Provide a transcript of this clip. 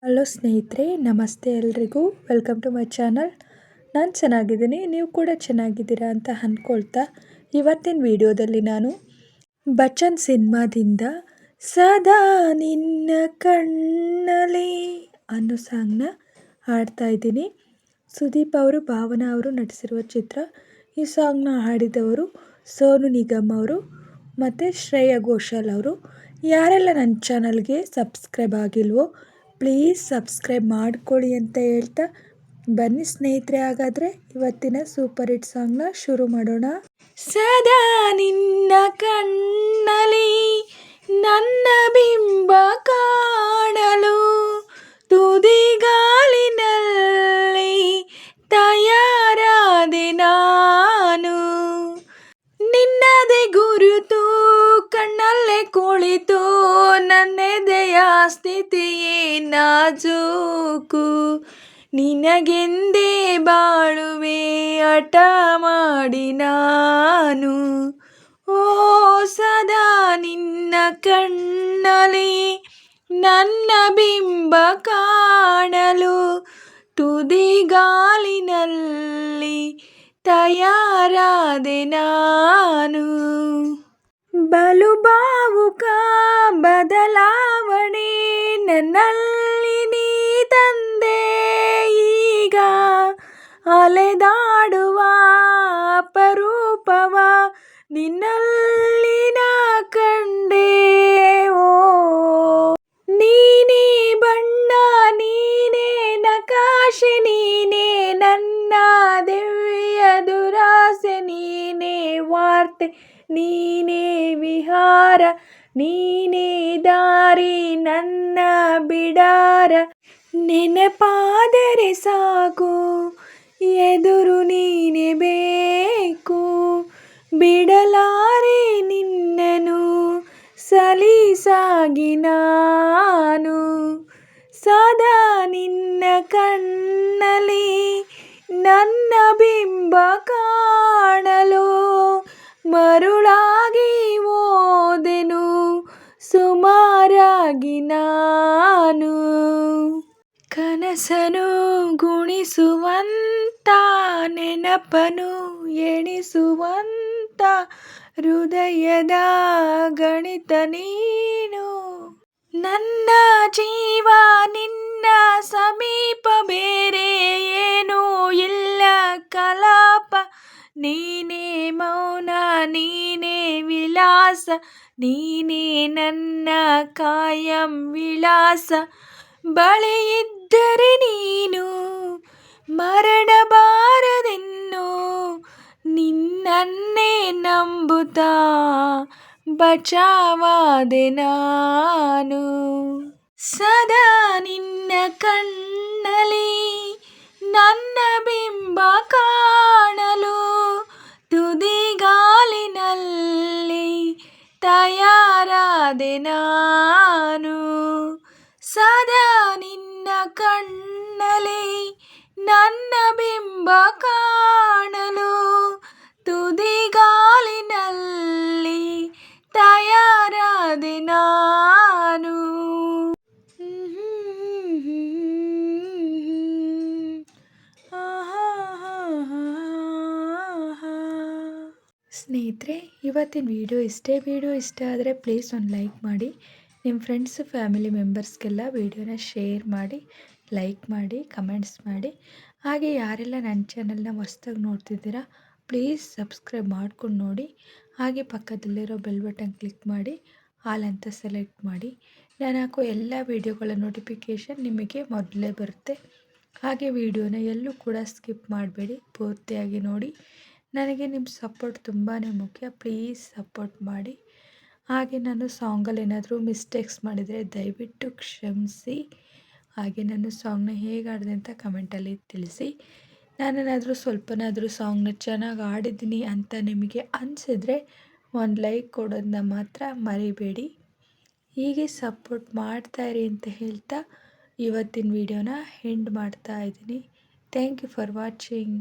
Hello ಸ್ನೇಹಿತರೆ, ನಮಸ್ತೆ ಎಲ್ರಿಗೂ. Welcome to my channel. ನಾನು ಚೆನ್ನಾಗಿದ್ದೀನಿ, ನೀವು ಕೂಡ ಚೆನ್ನಾಗಿದ್ದೀರಾ ಅಂತ ಅಂದ್ಕೊಳ್ತಾ ಇವತ್ತಿನ ವಿಡಿಯೋದಲ್ಲಿ ನಾನು ಬಚ್ಚನ್ ಸಿನಿಮಾದಿಂದ ಸದಾ ನಿನ್ನ ಕಣ್ಣಲ್ಲಿ ಅನ್ನೋ ಸಾಂಗ್ನ ಹಾಡ್ತಾ ಇದ್ದೀನಿ. ಸುದೀಪ್ ಅವರು, ಭಾವನಾ ಅವರು ನಟಿಸಿರುವ ಚಿತ್ರ. ಈ ಸಾಂಗ್ನ ಹಾಡಿದವರು ಸೋನು ನಿಗಮ್ ಅವರು ಮತ್ತು ಶ್ರೇಯಾ ಘೋಷಾಲ್ ಅವರು. ಯಾರೆಲ್ಲ ನನ್ನ ಚಾನಲ್ಗೆ ಸಬ್ಸ್ಕ್ರೈಬ್ ಆಗಿಲ್ವೋ ಪ್ಲೀಸ್ ಸಬ್ಸ್ಕ್ರೈಬ್ ಮಾಡ್ಕೊಳ್ಳಿ ಅಂತ ಹೇಳ್ತಾ ಬನ್ನಿ ಸ್ನೇಹಿತರೆ, ಹಾಗಾದರೆ ಇವತ್ತಿನ ಸೂಪರ್ ಹಿಟ್ ಸಾಂಗ್ನ ಶುರು ಮಾಡೋಣ. ಸದಾ ನಿನ್ನ ಕಣ್ಣಲ್ಲಿ ನನ್ನ ಬಿಂಬ ಕಾಣಲು ತುದಿಗಾಲಿನಲ್ಲಿ ತಯಾರಾದೆ ನಾನು, ನಿನ್ನದೇ ಗುರುತು ಕಣ್ಣಲ್ಲೇ ಕುಳಿತು ನನ್ನೆದೆಯ ಸ್ಥಿತಿಯೇ ನಾಜೂಕು, ನಿನಗೆಂದೇ ಬಾಳುವೆ ಹಠ ಮಾಡಿ ನಾನು. ಓ ಸದಾ ನಿನ್ನ ಕಣ್ಣಲ್ಲಿ ನನ್ನ ಬಿಂಬ ಕಾಣಲು ತುದಿಗಾಲಿನಲ್ಲಿ ತಯಾರಾದೆ ನಾನು, ಬಲು ಭಾವುಕ ಬದಲಾವಣೆ ನನ್ನಲ್ಲಿ ನೀ ತಂದೆ, ಈಗ ಅಲೆದಾಡುವ ಅಪರೂಪವ ನಿನ್ನಲ್ಲಿ ನಾ ಕಂಡೆ. ಓ ನೀನೇ ಬಣ್ಣ, ನೀನೇ ನಕಾಶೆ, ನೀನೇ ನನ್ನ ದಿವ್ಯ ದುರಾಸೆ, ನೀನೇ ವಾರ್ತೆ, ನೀನೇ ವಿಹಾರ, ನೀನೇ ದಾರಿ ನನ್ನ ಬಿಡಾರ. ನೆನಪಾದರೆ ಸಾಕು ಎದುರು ನೀನೇ ಬೇಕು, ಬಿಡಲಾರೆ ನಿನ್ನನು ಸಲೀಸಾಗಿ ನಾನು. ಸದಾ ನಿನ್ನ ಕಣ್ಣಲ್ಲಿ ನನ್ನ ಬಿಂಬ ಕಾಣಲು ಮರುಳಾಗಿ ಓದೆನು ಸುಮಾರಾಗಿ ನಾನು, ಕನಸನು ಗುಣಿಸುವಂತ ನೆನಪನು ಎಣಿಸುವಂತ ಹೃದಯದ ಗಣಿತ ನೀನು, ನನ್ನ ಜೀವ ನಿನ್ನ ಸಮೀಪ ಬೇರೆ ಏನೂ ಇಲ್ಲ ಕಲಾಪ, ನೀನೇ ಮೌನ, ನೀನೇ ವಿಲಾಸ, ನೀನೇ ನನ್ನ ಕಾಯಂ ವಿಳಾಸ. ಬಳಿಯಿದ್ದರೆ ನೀನು ಮರಳಬಾರದೆನ್ನು, ನಿನ್ನನ್ನೇ ನಂಬುತ್ತಾ ಬಚಾವಾದೆ ನಾನು. ಸದಾ ನಿನ್ನ ಕಣ್ಣಲ್ಲಿ ನನ್ನ ಬಿಂಬ ಕಾಣಲು ತುದಿಗಾಲಿನಲ್ಲಿ ತಯಾರಾದೆ ನಾನು, ಸದಾ ನಿನ್ನ ಕಣ್ಣಲ್ಲಿ ನನ್ನ ಬಿಂಬ ಕಾಣಲು ತುದಿಗಾಲಿನಲ್ಲಿ ತಯಾರಾದೆ ನಾನು. ಸ್ನೇಹಿತರೆ, ಇವತ್ತಿನ ವಿಡಿಯೋ ಇಷ್ಟೇ. ವಿಡಿಯೋ ಇಷ್ಟ ಆದರೆ ಪ್ಲೀಸ್ ಒಂದು ಲೈಕ್ ಮಾಡಿ, ನಿಮ್ಮ ಫ್ರೆಂಡ್ಸು ಫ್ಯಾಮಿಲಿ ಮೆಂಬರ್ಸ್ಗೆಲ್ಲ ವಿಡಿಯೋನ ಶೇರ್ ಮಾಡಿ, ಲೈಕ್ ಮಾಡಿ, ಕಮೆಂಟ್ಸ್ ಮಾಡಿ. ಹಾಗೆ ಯಾರೆಲ್ಲ ನನ್ನ ಚಾನಲ್ನ ಹೊಸ್ದಾಗಿ ನೋಡ್ತಿದ್ದೀರಾ ಪ್ಲೀಸ್ ಸಬ್ಸ್ಕ್ರೈಬ್ ಮಾಡ್ಕೊಂಡು ನೋಡಿ. ಹಾಗೆ ಪಕ್ಕದಲ್ಲಿರೋ ಬೆಲ್ ಬಟನ್ ಕ್ಲಿಕ್ ಮಾಡಿ ಆಲ್ ಅಂತ ಸೆಲೆಕ್ಟ್ ಮಾಡಿ. ನಾನು ಹಾಕೋ ಎಲ್ಲ ವಿಡಿಯೋಗಳ ನೋಟಿಫಿಕೇಷನ್ ನಿಮಗೆ ಮೊದಲೇ ಬರುತ್ತೆ. ಹಾಗೆ ವಿಡಿಯೋನ ಎಲ್ಲೂ ಕೂಡ ಸ್ಕಿಪ್ ಮಾಡಬೇಡಿ, ಪೂರ್ತಿಯಾಗಿ ನೋಡಿ. ನನಗೆ ನಿಮ್ಮ ಸಪೋರ್ಟ್ ತುಂಬಾ ಮುಖ್ಯ, ಪ್ಲೀಸ್ ಸಪೋರ್ಟ್ ಮಾಡಿ. ಹಾಗೆ ನಾನು ಸಾಂಗಲ್ಲಿ ಏನಾದರೂ ಮಿಸ್ಟೇಕ್ಸ್ ಮಾಡಿದರೆ ದಯವಿಟ್ಟು ಕ್ಷಮಿಸಿ. ಹಾಗೆ ನಾನು ಸಾಂಗ್ನ ಹೇಗೆ ಆಡಿದೆ ಅಂತ ಕಮೆಂಟಲ್ಲಿ ತಿಳಿಸಿ. ನಾನೇನಾದರೂ ಸ್ವಲ್ಪನಾದರೂ ಸಾಂಗ್ನ ಚೆನ್ನಾಗಿ ಆಡಿದ್ದೀನಿ ಅಂತ ನಿಮಗೆ ಅನಿಸಿದ್ರೆ ಒಂದು ಲೈಕ್ ಕೊಡೋದನ್ನ ಮಾತ್ರ ಮರಿಬೇಡಿ. ಹೀಗೆ ಸಪೋರ್ಟ್ ಮಾಡ್ತಾಯಿರಿ ಅಂತ ಹೇಳ್ತಾ ಇವತ್ತಿನ ವಿಡಿಯೋನ ಎಂಡ್ ಮಾಡ್ತಾ ಇದ್ದೀನಿ. Thank you for watching.